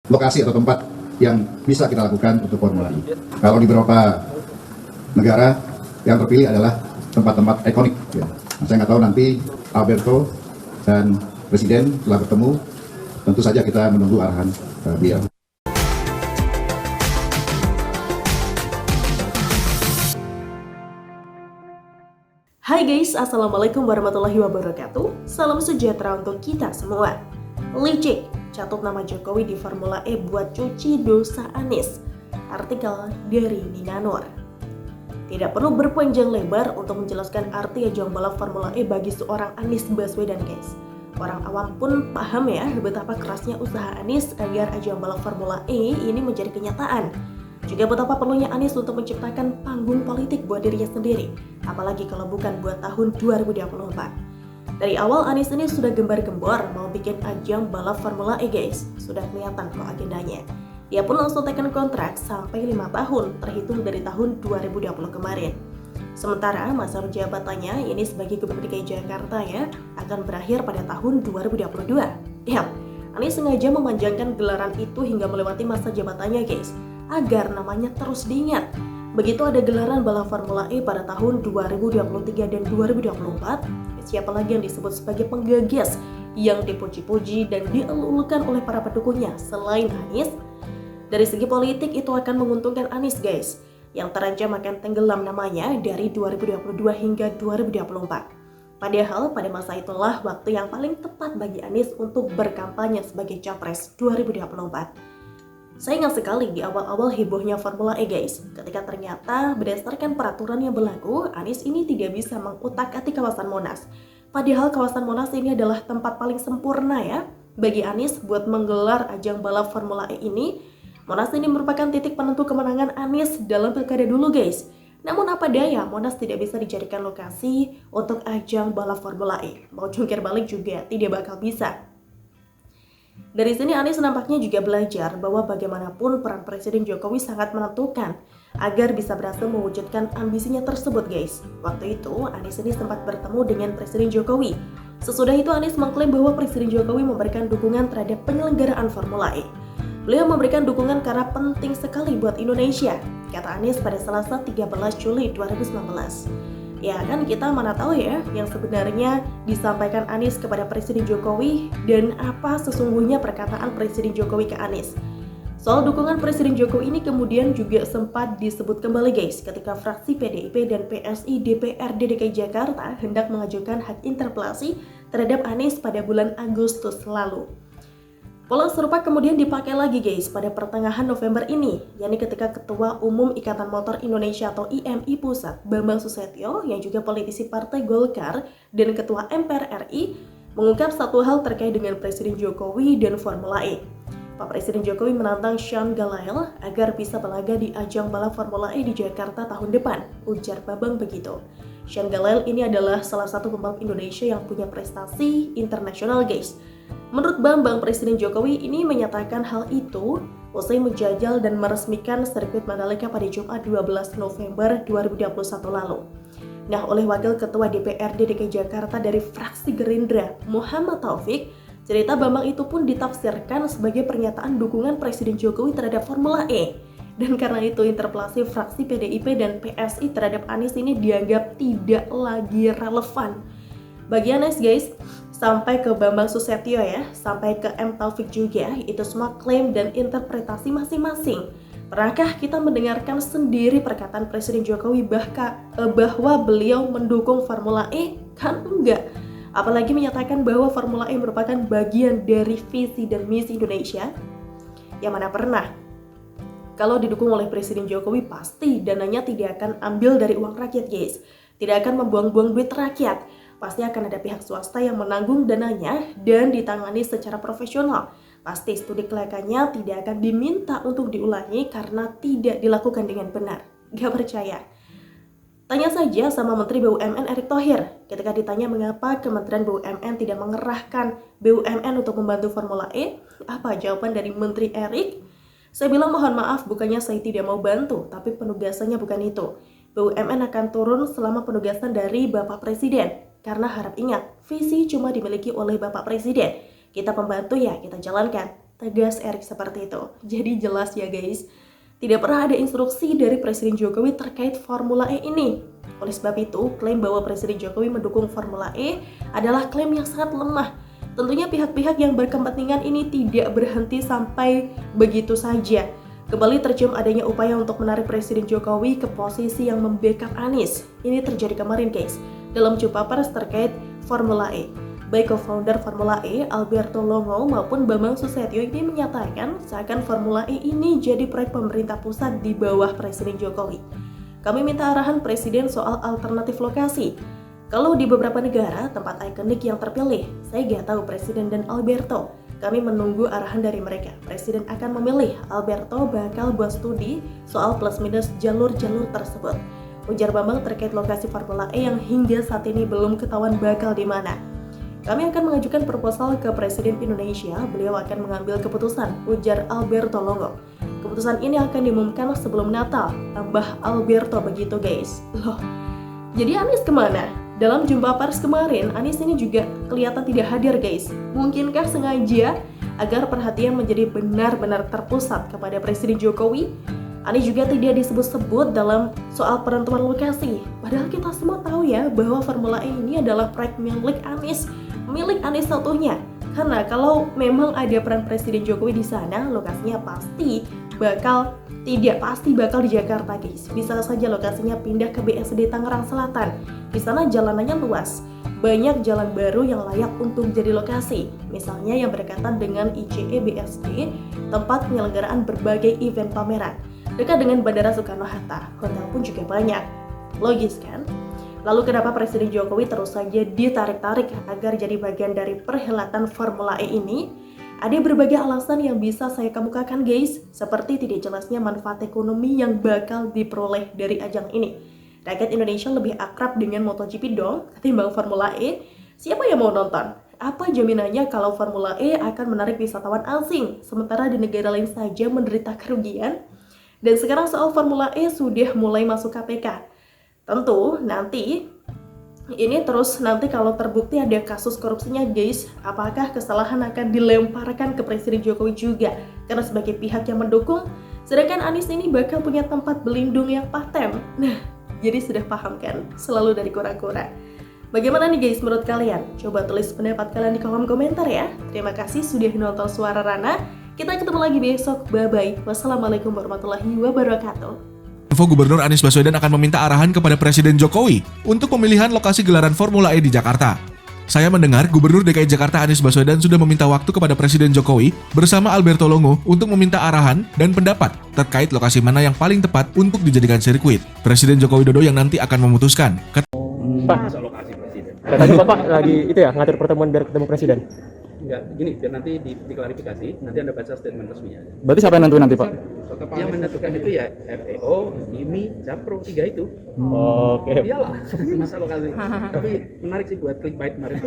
lokasi atau tempat yang bisa kita lakukan untuk Formula E. Kalau di beberapa negara yang terpilih adalah tempat-tempat ikonik. Ya. Nah, saya nggak tahu nanti Alberto dan Presiden telah bertemu, tentu saja kita menunggu arahan beliau. Hai guys, Assalamualaikum warahmatullahi wabarakatuh. Salam sejahtera untuk kita semua. Licik, catut nama Jokowi di Formula E buat cuci dosa Anies. Artikel dari Nina Nur. Tidak perlu berpanjang lebar untuk menjelaskan arti ajang balap Formula E bagi seorang Anies Baswedan guys. Orang awam pun paham ya betapa kerasnya usaha Anies agar ajang balap Formula E ini menjadi kenyataan. Juga betapa perlunya Anies untuk menciptakan panggung politik buat dirinya sendiri, apalagi kalau bukan buat tahun 2024. Dari awal Anies ini sudah gembar-gembor mau bikin ajang balap Formula E guys, sudah kelihatan kok agendanya. Dia pun langsung tekan kontrak sampai 5 tahun, terhitung dari tahun 2020 kemarin. Sementara masa jabatannya ini sebagai Gubernur DKI Jakarta ya, akan berakhir pada tahun 2022. Ya, Anies sengaja memanjangkan gelaran itu hingga melewati masa jabatannya guys, agar namanya terus diingat. Begitu ada gelaran balap Formula E pada tahun 2023 dan 2024, siapa lagi yang disebut sebagai penggagas yang dipuji-puji dan dielulukan oleh para pendukungnya selain Anies? Dari segi politik itu akan menguntungkan Anies guys, yang terancam akan tenggelam namanya dari 2022 hingga 2024. Padahal pada masa itulah waktu yang paling tepat bagi Anies untuk berkampanye sebagai Capres 2024. Saya ingat sekali di awal-awal hebohnya Formula E guys, ketika ternyata berdasarkan peraturan yang berlaku, Anies ini tidak bisa mengutak-atik kawasan Monas. Padahal kawasan Monas ini adalah tempat paling sempurna ya bagi Anies buat menggelar ajang balap Formula E ini. Monas ini merupakan titik penentu kemenangan Anies dalam pilkada dulu guys. Namun apa daya, Monas tidak bisa dijadikan lokasi untuk ajang balap Formula E. Mau jungkir balik juga tidak bakal bisa. Dari sini Anies nampaknya juga belajar bahwa bagaimanapun peran Presiden Jokowi sangat menentukan agar bisa berhasil mewujudkan ambisinya tersebut guys. Waktu itu Anies ini sempat bertemu dengan Presiden Jokowi. Sesudah itu Anies mengklaim bahwa Presiden Jokowi memberikan dukungan terhadap penyelenggaraan Formula E. Beliau memberikan dukungan karena penting sekali buat Indonesia, kata Anies pada Selasa 13 Juli 2019. Ya kan kita mana tahu ya yang sebenarnya disampaikan Anies kepada Presiden Jokowi dan apa sesungguhnya perkataan Presiden Jokowi ke Anies. Soal dukungan Presiden Jokowi ini kemudian juga sempat disebut kembali guys ketika fraksi PDIP dan PSI DPRD DKI Jakarta hendak mengajukan hak interpelasi terhadap Anies pada bulan Agustus lalu. Pola serupa kemudian dipakai lagi guys pada pertengahan November ini, yakni ketika Ketua Umum Ikatan Motor Indonesia atau IMI Pusat, Bambang Susatyo, yang juga politisi Partai Golkar dan Ketua MPR RI, mengungkap satu hal terkait dengan Presiden Jokowi dan Formula E. Pak Presiden Jokowi menantang Sean Gelael agar bisa berlaga di ajang balap Formula E di Jakarta tahun depan, ujar Bambang begitu. Sean Gelael ini adalah salah satu pembalap Indonesia yang punya prestasi internasional guys. Menurut Bambang, Presiden Jokowi ini menyatakan hal itu usai menjajal dan meresmikan sirkuit Mandalika pada Jumat 12 November 2021 lalu. Nah, oleh Wakil Ketua DPRD DKI Jakarta dari fraksi Gerindra, Muhammad Taufik, cerita Bambang itu pun ditafsirkan sebagai pernyataan dukungan Presiden Jokowi terhadap Formula E. Dan karena itu interpelasi fraksi PDIP dan PSI terhadap Anies ini dianggap tidak lagi relevan. Bagi Anies guys, sampai ke Bambang Susatyo ya, sampai ke M. Taufik juga, itu semua klaim dan interpretasi masing-masing. Pernahkah kita mendengarkan sendiri perkataan Presiden Jokowi bahwa beliau mendukung Formula E? Kan enggak. Apalagi menyatakan bahwa Formula E merupakan bagian dari visi dan misi Indonesia. Yang mana pernah? Kalau didukung oleh Presiden Jokowi pasti dananya tidak akan ambil dari uang rakyat guys. Tidak akan membuang-buang duit rakyat. Pasti akan ada pihak swasta yang menanggung dananya dan ditangani secara profesional. Pasti studi kelayakannya tidak akan diminta untuk diulangi karena tidak dilakukan dengan benar. Gak percaya? Tanya saja sama Menteri BUMN Erick Thohir ketika ditanya mengapa Kementerian BUMN tidak mengerahkan BUMN untuk membantu Formula E. Apa jawaban dari Menteri Erick? Saya bilang mohon maaf, bukannya saya tidak mau bantu, tapi penugasannya bukan itu. BUMN akan turun selama penugasan dari Bapak Presiden. Karena harap ingat, visi cuma dimiliki oleh Bapak Presiden. Kita pembantu ya, kita jalankan. Tegas Erik seperti itu. Jadi jelas ya guys, tidak pernah ada instruksi dari Presiden Jokowi terkait Formula E ini. Oleh sebab itu, klaim bahwa Presiden Jokowi mendukung Formula E adalah klaim yang sangat lemah. Tentunya pihak-pihak yang berkepentingan ini tidak berhenti sampai begitu saja. Kembali tercium adanya upaya untuk menarik Presiden Jokowi ke posisi yang membackup Anies. Ini terjadi kemarin guys, dalam jumpa pers terkait Formula E. Baik co-founder Formula E, Alberto Longo maupun Bambang Susatyo ini menyatakan seakan Formula E ini jadi proyek pemerintah pusat di bawah Presiden Jokowi. Kami minta arahan Presiden soal alternatif lokasi. Kalau di beberapa negara, tempat ikonik yang terpilih, saya nggak tahu Presiden dan Alberto. Kami menunggu arahan dari mereka. Presiden akan memilih, Alberto bakal buat studi soal plus minus jalur-jalur tersebut. Ujar Bambang terkait lokasi Formula E yang hingga saat ini belum ketahuan bakal di mana. Kami akan mengajukan proposal ke Presiden Indonesia, beliau akan mengambil keputusan, ujar Alberto Longo. Keputusan ini akan diumumkan sebelum Natal, tambah Alberto begitu guys. Loh, jadi Anies kemana? Dalam jumpa pers kemarin, Anies ini juga kelihatan tidak hadir guys. Mungkinkah sengaja agar perhatian menjadi benar-benar terpusat kepada Presiden Jokowi? Anies juga tidak disebut-sebut dalam soal penentuan lokasi. Padahal kita semua tahu ya bahwa Formula E ini adalah proyek milik Anies satunya. Karena kalau memang ada peran Presiden Jokowi di sana, lokasinya pasti bakal di Jakarta guys. Bisa saja lokasinya pindah ke BSD Tangerang Selatan. Di sana jalanannya luas, banyak jalan baru yang layak untuk jadi lokasi. Misalnya yang berdekatan dengan ICE BSD, tempat penyelenggaraan berbagai event pameran. Dekat dengan Bandara Soekarno-Hatta, hotel pun juga banyak. Logis kan? Lalu kenapa Presiden Jokowi terus saja ditarik-tarik agar jadi bagian dari perhelatan Formula E ini? Ada berbagai alasan yang bisa saya kemukakan guys, seperti tidak jelasnya manfaat ekonomi yang bakal diperoleh dari ajang ini. Rakyat Indonesia lebih akrab dengan MotoGP dong ketimbang Formula E. Siapa yang mau nonton? Apa jaminannya kalau Formula E akan menarik wisatawan asing, sementara di negara lain saja menderita kerugian? Dan sekarang soal Formula E sudah mulai masuk KPK. Tentu nanti kalau terbukti ada kasus korupsinya guys, apakah kesalahan akan dilemparkan ke Presiden Jokowi juga? Karena sebagai pihak yang mendukung, sedangkan Anies ini bakal punya tempat berlindung yang paten. Nah, jadi sudah paham kan? Selalu dari kura-kura. Bagaimana nih guys menurut kalian? Coba tulis pendapat kalian di kolom komentar ya. Terima kasih sudah nonton Suara Rana. Kita ketemu lagi besok. Bye-bye. Wassalamualaikum warahmatullahi wabarakatuh. Info Gubernur Anies Baswedan akan meminta arahan kepada Presiden Jokowi untuk pemilihan lokasi gelaran Formula E di Jakarta. Saya mendengar Gubernur DKI Jakarta Anies Baswedan sudah meminta waktu kepada Presiden Jokowi bersama Alberto Longo untuk meminta arahan dan pendapat terkait lokasi mana yang paling tepat untuk dijadikan sirkuit. Presiden Joko Widodo yang nanti akan memutuskan. Pak, katanya Bapak lagi itu ya ngatur pertemuan biar ketemu Presiden. Enggak, gini, biar nanti diklarifikasi, nanti Anda baca statement resminya. Berarti siapa yang nentuin nanti Pak? Yang menentukan itu ya FEO, IMI, Japro, 3 itu. Oke. Iyalah, masa lokasi. Tapi menarik sih buat clickbait kemarin.